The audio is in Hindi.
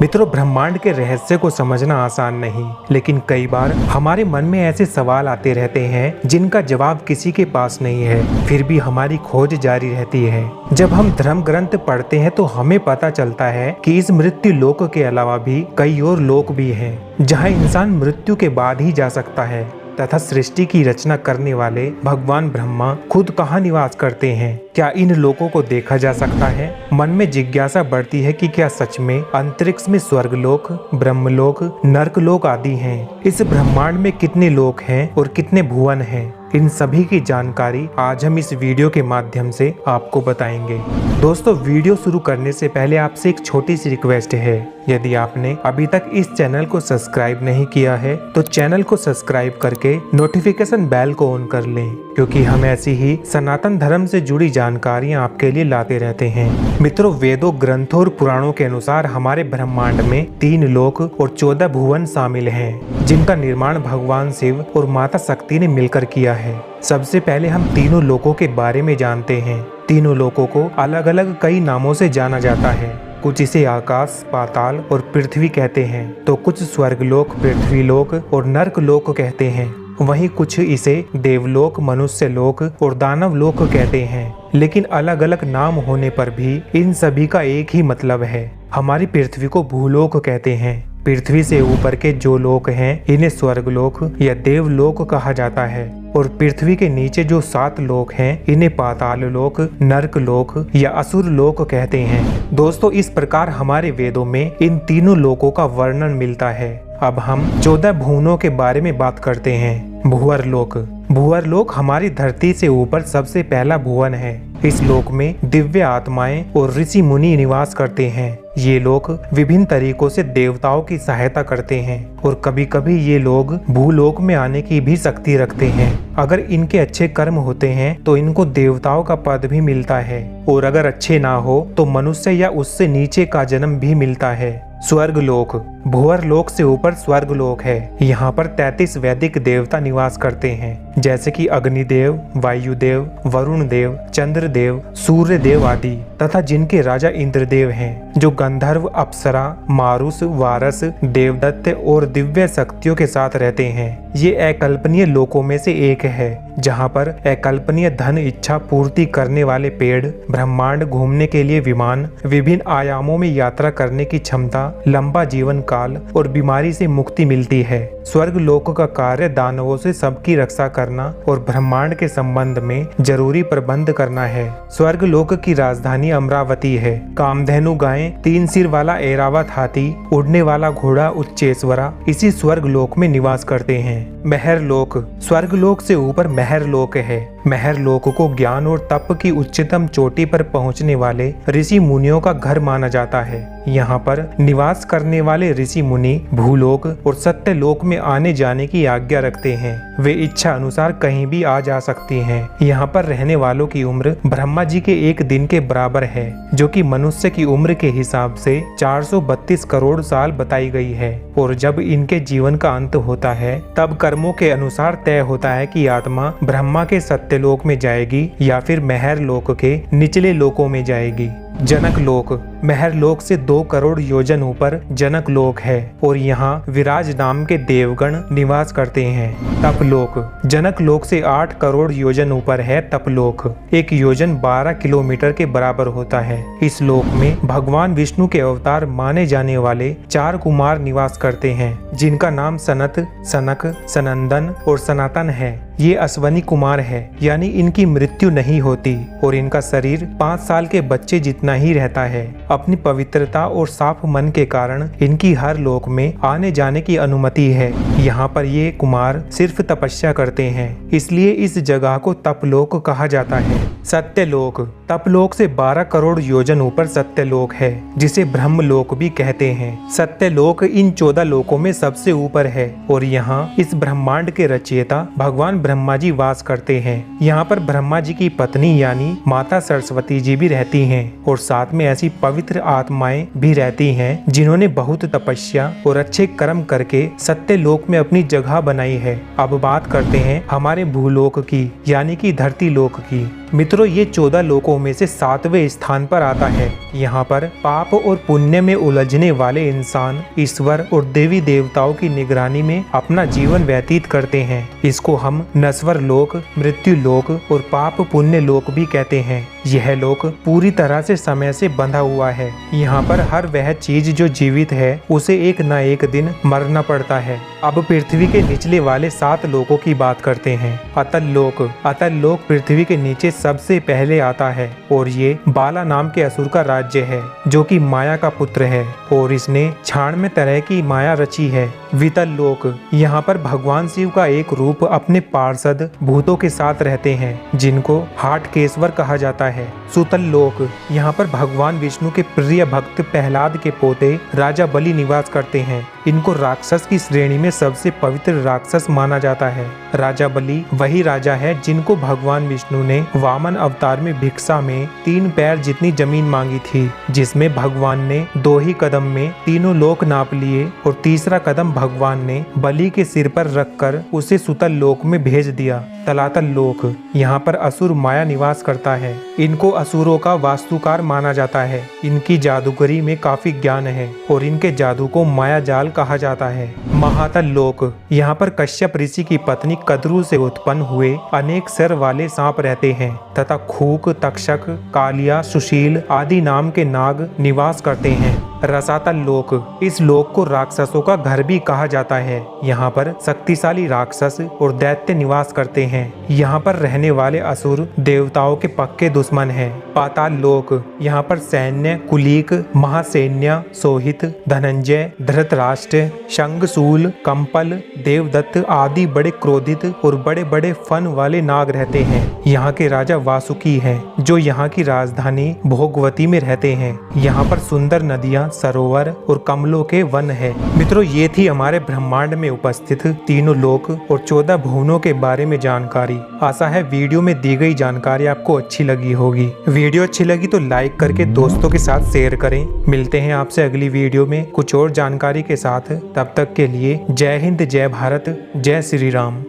मित्रों, ब्रह्मांड के रहस्य को समझना आसान नहीं, लेकिन कई बार हमारे मन में ऐसे सवाल आते रहते हैं जिनका जवाब किसी के पास नहीं है। फिर भी हमारी खोज जारी रहती है। जब हम धर्म ग्रंथ पढ़ते हैं तो हमें पता चलता है कि इस मृत्यु लोक के अलावा भी कई और लोक भी हैं, जहां इंसान मृत्यु के बाद ही जा सकता है। तथा सृष्टि की रचना करने वाले भगवान ब्रह्मा खुद कहाँ निवास करते हैं? क्या इन लोकों को देखा जा सकता है? मन में जिज्ञासा बढ़ती है कि क्या सच में अंतरिक्ष में स्वर्गलोक, ब्रह्मलोक, नरकलोक आदि हैं? इस ब्रह्मांड में कितने लोक हैं और कितने भुवन हैं? इन सभी की जानकारी आज हम इस वीडियो के माध्यम से आपको बताएंगे। दोस्तों, वीडियो शुरू करने से पहले आपसे एक छोटी सी रिक्वेस्ट है। यदि आपने अभी तक इस चैनल को सब्सक्राइब नहीं किया है तो चैनल को सब्सक्राइब करके नोटिफिकेशन बेल को ऑन कर लें, क्योंकि हम ऐसी ही सनातन धर्म से जुड़ी जानकारियां आपके लिए लाते रहते हैं। मित्रों, वेदों, ग्रंथों और पुराणों के अनुसार हमारे ब्रह्मांड में 3 लोक और 14 भुवन शामिल हैं, जिनका निर्माण भगवान शिव और माता शक्ति ने मिलकर किया है। सबसे पहले हम तीनों लोकों के बारे में जानते हैं। तीनों लोकों को अलग अलग कई नामों से जाना जाता है। कुछ इसे आकाश, पाताल और पृथ्वी कहते हैं, तो कुछ स्वर्गलोक, पृथ्वीलोक और नरकलोक कहते हैं। वहीं कुछ इसे देवलोक, मनुष्य लोक और दानव लोक कहते हैं। लेकिन अलग अलग नाम होने पर भी इन सभी का एक ही मतलब है। हमारी पृथ्वी को भूलोक कहते हैं। पृथ्वी से ऊपर के जो लोक हैं इन्हें स्वर्गलोक या देवलोक कहा जाता है, और पृथ्वी के नीचे जो 7 लोक हैं इन्हें पाताल लोक, नरक लोक या असुर लोक कहते हैं। दोस्तों, इस प्रकार हमारे वेदों में इन तीनों लोकों का वर्णन मिलता है। अब हम 14 भुवनों के बारे में बात करते हैं। भूवर लोक। भूवर लोक हमारी धरती से ऊपर सबसे पहला भुवन है। इस लोक में दिव्य आत्माएं और ऋषि मुनि निवास करते हैं। ये लोग विभिन्न तरीकों से देवताओं की सहायता करते हैं, और कभी कभी ये लोग भूलोक में आने की भी शक्ति रखते हैं। अगर इनके अच्छे कर्म होते हैं तो इनको देवताओं का पद भी मिलता है, और अगर अच्छे ना हो तो मनुष्य या उससे नीचे का जन्म भी मिलता है। स्वर्गलोक। भूवर लोक से ऊपर स्वर्गलोक है। यहाँ पर 33 वैदिक देवता निवास करते हैं, जैसे कि अग्निदेव, वायुदेव, वरुण देव, चंद्रदेव, सूर्य देव आदि, तथा जिनके राजा इंद्रदेव हैं, जो गंधर्व, अप्सरा, मारुस, वारस, देवदत्त और दिव्य शक्तियों के साथ रहते हैं। ये अकल्पनीय लोकों में से एक है, जहाँ पर अकल्पनीय धन इच्छा पूर्ति करने वाले पेड़, ब्रह्मांड घूमने के लिए विमान, विभिन्न आयामों में यात्रा करने की क्षमता, लंबा जीवन काल और बीमारी से मुक्ति मिलती है। स्वर्ग लोक का कार्य दानवों से सबकी रक्षा करना और ब्रह्मांड के संबंध में जरूरी प्रबंध करना है। स्वर्ग लोक की राजधानी अमरावती है। कामधेनु गायें, 3 सिर वाला ऐरावत हाथी, उड़ने वाला घोड़ा उच्चेश्वरा इसी स्वर्ग लोक में निवास करते हैं। महर लोक। स्वर्ग लोक से ऊपर महर लोक है। महर लोक को ज्ञान और तप की उच्चतम चोटी पर पहुंचने वाले ऋषि मुनियों का घर माना जाता है। यहाँ पर निवास करने वाले ऋषि मुनि भूलोक और सत्य लोक में आने जाने की आज्ञा रखते हैं। वे इच्छा अनुसार कहीं भी आ जा सकती हैं। यहाँ पर रहने वालों की उम्र ब्रह्मा जी के 1 दिन के बराबर है, जो कि मनुष्य की उम्र के हिसाब से 432 करोड़ साल बताई गई है। और जब इनके जीवन का अंत होता है तब कर्मों के अनुसार तय होता है कि आत्मा ब्रह्मा के सत्य लोक में जाएगी या फिर महर लोक के निचले लोकों में जाएगी। जनक लोक। महर लोक से 2 करोड़ योजन ऊपर जनक लोक है, और यहाँ विराज नाम के देवगण निवास करते हैं। तपलोक। जनक लोक से 8 करोड़ योजन ऊपर है तपलोक। 1 योजन 12 किलोमीटर के बराबर होता है। इस लोक में भगवान विष्णु के अवतार माने जाने वाले 4 कुमार निवास करते हैं, जिनका नाम सनत, सनक, सनंदन और सनातन है। ये अश्वनी कुमार है, यानी इनकी मृत्यु नहीं होती, और इनका शरीर 5 साल के बच्चे जितना ही रहता है। अपनी पवित्रता और साफ मन के कारण इनकी हर लोक में आने जाने की अनुमति है। यहाँ पर ये कुमार सिर्फ तपस्या करते हैं, इसलिए इस जगह को तपलोक कहा जाता है। सत्यलोक। तपलोक से 12 करोड़ योजन ऊपर सत्यलोक है, जिसे ब्रह्मलोक भी कहते हैं। सत्यलोक इन 14 लोकों में सबसे ऊपर है, और यहाँ इस ब्रह्मांड के रचयिता भगवान ब्रह्मा जी वास करते हैं। यहाँ पर ब्रह्मा जी की पत्नी यानी माता सरस्वती जी भी रहती हैं, और साथ में ऐसी पवित्र आत्माएं भी रहती हैं जिन्होंने बहुत तपस्या और अच्छे कर्म करके सत्य लोक में अपनी जगह बनाई है। अब बात करते हैं हमारे भूलोक की, यानी कि धरती लोक की। मित्रों, ये 14 लोकों में से 7वें स्थान पर आता है। यहाँ पर पाप और पुण्य में उलझने वाले इंसान ईश्वर और देवी देवताओं की निगरानी में अपना जीवन व्यतीत करते हैं। इसको हम नश्वर लोक, मृत्यु लोक और पाप पुण्य लोक भी कहते हैं। यह लोक पूरी तरह से समय से बंधा हुआ है। यहाँ पर हर वह चीज जो जीवित है उसे एक न एक दिन मरना पड़ता है। अब पृथ्वी के निचले वाले 7 लोकों की बात करते हैं। अतल लोक। अतल लोक पृथ्वी के नीचे सबसे पहले आता है और ये बाला नाम के असुर का राज्य है, जो कि माया का पुत्र है और इसने 96 तरह की माया रची है। वितल लोक। यहाँ पर भगवान शिव का एक रूप अपने पार्षद भूतों के साथ रहते हैं, जिनको हाटकेश्वर कहा जाता है। सुतल लोक। यहाँ पर भगवान विष्णु के प्रिय भक्त प्रहलाद के पोते राजा बलि निवास करते हैं। इनको राक्षस की श्रेणी में सबसे पवित्र राक्षस माना जाता है। राजा बलि वही राजा है जिनको भगवान विष्णु ने वामन अवतार में भिक्षा में 3 पैर जितनी जमीन मांगी थी, जिसमें भगवान ने 2 ही कदम में तीनों लोक नाप लिए और तीसरा कदम भगवान ने बलि के सिर पर रखकर उसे सुतल लोक में भेज दिया। तलातल लोक। यहाँ पर असुर माया निवास करता है। इनको असुरों का वास्तुकार माना जाता है। इनकी जादूगरी में काफी ज्ञान है और इनके जादू को माया जाल कहा जाता है। महातल लोक। यहाँ पर कश्यप ऋषि की पत्नी कद्रू से उत्पन्न हुए अनेक सिर वाले सांप रहते हैं तथा खूक, तक्षक, कालिया, सुशील आदि नाम के नाग निवास करते हैं। रसातल लोक। इस लोक को राक्षसों का घर भी कहा जाता है। यहाँ पर शक्तिशाली राक्षस और दैत्य निवास करते हैं। यहाँ पर रहने वाले असुर देवताओं के पक्के दुश्मन हैं। पाताल लोक। यहाँ पर सैन्य, कुलीक, महासैन्य, सोहित, धनंजय, धृतराष्ट्र, शंगसूल, कंपल, देवदत्त आदि बड़े क्रोधित और बड़े बड़े फन वाले नाग रहते हैं। यहाँ के राजा वासुकी हैं, जो यहाँ की राजधानी भोगवती में रहते हैं। यहाँ पर सुंदर नदियाँ, सरोवर और कमलों के वन है। मित्रों, ये थी हमारे ब्रह्मांड में उपस्थित तीनों लोक और 14 भुवनों के बारे में जानकारी। आशा है वीडियो में दी गई जानकारी आपको अच्छी लगी होगी। वीडियो अच्छी लगी तो लाइक करके दोस्तों के साथ शेयर करें। मिलते हैं आपसे अगली वीडियो में कुछ और जानकारी के साथ। तब तक के लिए जय हिंद, जय भारत, जय श्री राम।